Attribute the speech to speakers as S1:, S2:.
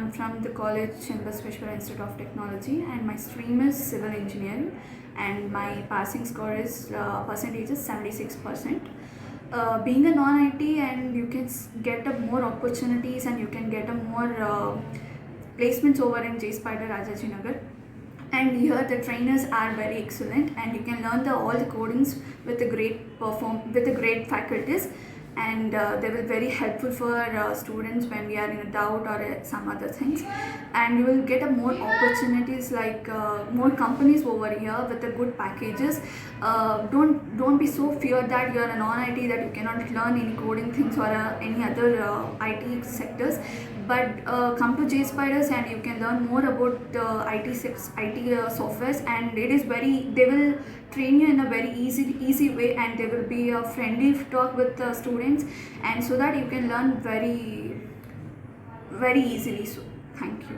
S1: I'm from the college in the Vishwara Institute of Technology, and my stream is civil engineering, and my passing score is percentage is 76%. Being a non-IT, and you can get a more opportunities, and you can get a more placements over in Jspider Rajajinagar. And here the trainers are very excellent, and you can learn all the codings with the great faculties, and they will very helpful for students when we are in a doubt or some other things. And you will get a more opportunities, like more companies over here with the good packages. Don't be so feared that you are a non-IT, that you cannot learn any coding things or any other IT sectors. But come to Jspiders, and you can learn more about IT softwares, and it is they will train you in a very easy way, and they will be a friendly talk with the students, and so that you can learn very easily. So thank you.